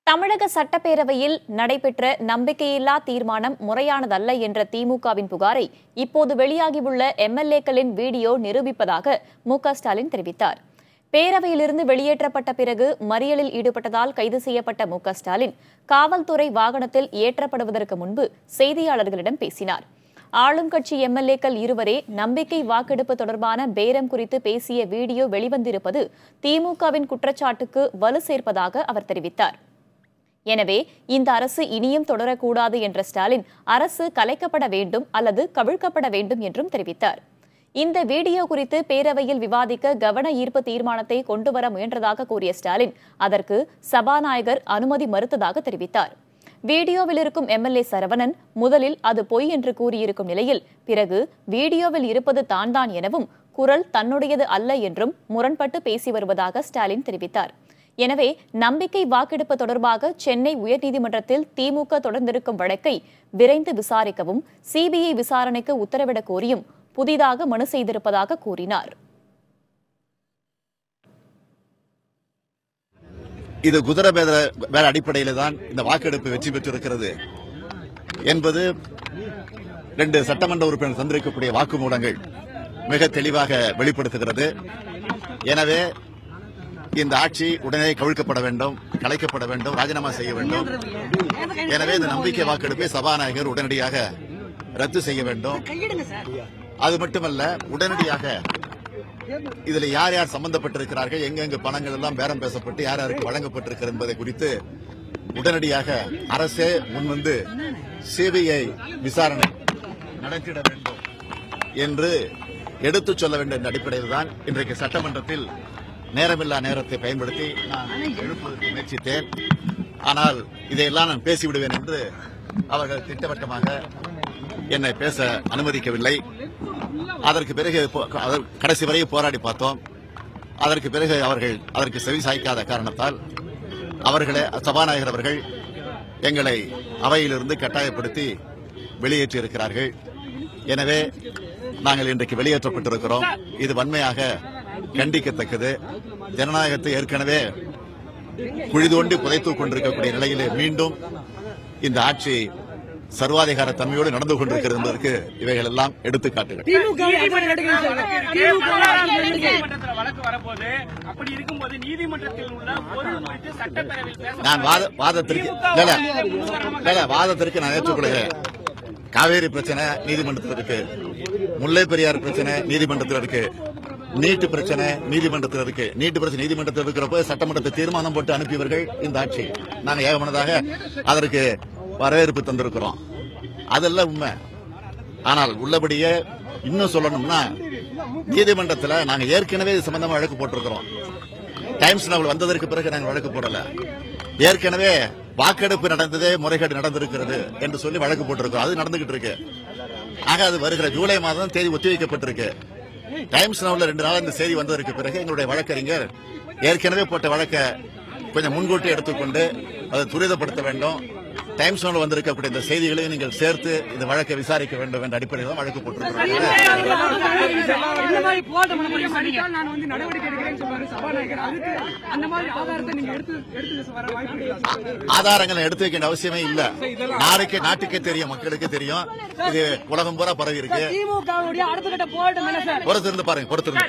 தமிழக சட்டப்பேரவையில் நடைபெற்ற நம்பிக்கையில்லா தீர்மானம் முறையானதல்ல என்ற திமுகவின் புகாரை இப்போது வெளியாகியுள்ள எம்எல்ஏக்களின் வீடியோ நிரூபிப்பதாக மு.க.ஸ்டாலின் தெரிவித்தார். பேரவையிலிருந்து வெளியேற்றப்பட்ட பிறகு மறியலில் ஈடுபட்டதால் கைது செய்யப்பட்ட மு.க.ஸ்டாலின் காவல்துறை வாகனத்தில் ஏற்றப்படுவதற்கு முன்பு செய்தியாளர்களிடம் பேசினார். ஆளும் கட்சி எம்எல்ஏக்கள் இருவரே நம்பிக்கை வாக்கெடுப்பு தொடர்பான பேரம் குறித்து பேசிய வீடியோ வெளிவந்திருப்பது திமுகவின் குற்றச்சாட்டுக்கு வலு சேர்ப்பதாக அவர் தெரிவித்தார். எனவே இந்த அரசு இனியும் தொடரக்கூடாது என்ற ஸ்டாலின் அரசு கலைக்கப்பட வேண்டும் அல்லது கவிழ்க்கப்பட வேண்டும் என்றும் தெரிவித்தார். இந்த வீடியோ குறித்து பேரவையில் விவாதிக்க கவன ஈர்ப்பு தீர்மானத்தை கொண்டுவர முயன்றதாக கூறிய ஸ்டாலின் அதற்கு சபாநாயகர் அனுமதி மறுத்ததாக தெரிவித்தார். வீடியோவில் இருக்கும் எம்எல்ஏ சரவணன் முதலில் அது பொய் என்று கூறியிருக்கும் நிலையில் பிறகு வீடியோவில் இருப்பது தான் எனவும் குரல் தன்னுடையது அல்ல என்றும் முரண்பட்டு பேசி வருவதாக ஸ்டாலின் தெரிவித்தார். எனவே நம்பிக்கை வாக்கெடுப்பு தொடர்பாக சென்னை உயர்நீதிமன்றத்தில் திமுக தொடர்ந்திருக்கும் வழக்கை விரைந்து விசாரிக்கவும் சிபிஐ விசாரணைக்கு உத்தரவிடக் கோரியும் புதிதாக மனு செய்திருப்பதாக கூறினார். இது குதிரை பேர அடிப்படையில் தான் இந்த வாக்கெடுப்பு வெற்றி பெற்றிருக்கிறது என்பது 2 சட்டமன்ற உறுப்பினர் தந்திருக்கக்கூடிய வாக்குமூலங்கள் மிக தெளிவாக வெளிப்படுத்துகிறது. எனவே இந்த ஆட்சி உடனே கவிழ்க்கப்பட வேண்டும், கலைக்கப்பட வேண்டும், ராஜினாமா செய்ய வேண்டும். எனவே இந்த நம்பிக்கை வாக்கெடுப்பை சபாநாயகர் உடனடியாக ரத்து செய்ய வேண்டும். அது மட்டுமல்ல, உடனடியாக இதில் யார் யார் சம்பந்தப்பட்டிருக்கிறார்கள், எங்கெங்கு பணங்கள் எல்லாம் பேரம் பேசப்பட்டு யார் யாருக்கு வழங்கப்பட்டிருக்கிறது என்பதை குறித்து உடனடியாக அரசே முன்வந்து சிபிஐ விசாரணை நடத்திட வேண்டும் என்று எடுத்துச் சொல்ல வேண்டும் என்ற அடிப்படையில் தான் இன்றைக்கு சட்டமன்றத்தில் நேரமில்லா நேரத்தை பயன்படுத்தி நான் எழுப்புவதற்கு முயற்சித்தேன். ஆனால் இதையெல்லாம் நான் பேசிவிடுவேன் என்று அவர்கள் திட்டவட்டமாக என்னை பேச அனுமதிக்கவில்லை. அதற்கு பிறகு கடைசி வரை போராடி பார்த்தோம். அதற்கு பிறகு அவர்கள் அதற்கு செவி சாய்க்காத காரணத்தால் சபாநாயகர் அவர்கள் எங்களை அவையிலிருந்து கட்டாயப்படுத்தி வெளியேற்றியிருக்கிறார்கள். எனவே நாங்கள் இன்றைக்கு வெளியேற்றப்பட்டிருக்கிறோம். இது வன்மையாக கண்டிக்கத்தக்கது. ஜனநாயகத்தை ஏற்கனவே குழி தோண்டி புதைத்துக் கொண்டிருக்கக்கூடிய நிலையிலே மீண்டும் இந்த ஆட்சி சர்வாதிகார தன்மையோடு நடந்து கொண்டிருக்கிறது என்பதற்கு இவைகள் எல்லாம் எடுத்துக்காட்டுகள். நான் வாதத்திற்கு நான் ஏற்றுக்கொள்கிறேன். காவேரி பிரச்சனை நீதிமன்றத்தில் இருக்கு, முல்லை பெரியார் பிரச்சனை நீதிமன்றத்தில் இருக்கு, நீட்டு பிரச்சனை நீதிமன்றத்தில் இருக்கு. நீட்டு பிரச்சனை நீதிமன்றத்தில் இருக்கிறப்ப சட்டமன்றத்தை தீர்மானம் போட்டு அனுப்பியவர்கள் இந்த ஆட்சி. நாங்கள் ஏகமனதாக அதற்கு வரவேற்பு தந்திருக்கிறோம். அதெல்லாம் உண்மை. ஆனால் உள்ளபடியே இன்னும் சொல்லணும்னா, நீதிமன்றத்தில் நாங்கள் ஏற்கனவே இது சம்பந்தமா வழக்கு போட்டிருக்கிறோம். டைம்ஸ் நவல் வந்ததற்கு பிறகு நாங்கள் வழக்கு போடல. ஏற்கனவே வாக்கெடுப்பு நடந்ததே முறைகேடு நடந்திருக்கிறது என்று சொல்லி வழக்கு போட்டிருக்கிறோம். அது நடந்துகிட்டு இருக்கு. ஆக அது வருகிற ஜூலை மாதம் தேதி ஒத்திவைக்கப்பட்டிருக்கு. டைம்ஸ் நவல்ல 2 நாள் இந்த செய்தி வந்ததற்கு பிறகு எங்களுடைய வழக்கறிஞர் ஏற்கனவே போட்ட வழக்கை கொஞ்சம் முன்கூட்டி எடுத்துக்கொண்டு அதை துரிதப்படுத்த வேண்டும். டைம்ஸ் நவல் வந்திருக்கக்கூடிய இந்த செய்திகளையும் நீங்கள் சேர்த்து இந்த வழக்கை விசாரிக்க வேண்டும் என்ற அடிப்படையில் தான் வழக்கு போட்டிருக்கிறோம். ஆதாரங்களை எடுத்து வைக்க வேண்டிய அவசியமே இல்ல. நாட்டுக்கே தெரியும், மக்களுக்கு தெரியும். இது உலகம் பூரா பரவி இருக்கு. பொறுத்திருந்து பாருங்க, பொறுத்திருந்து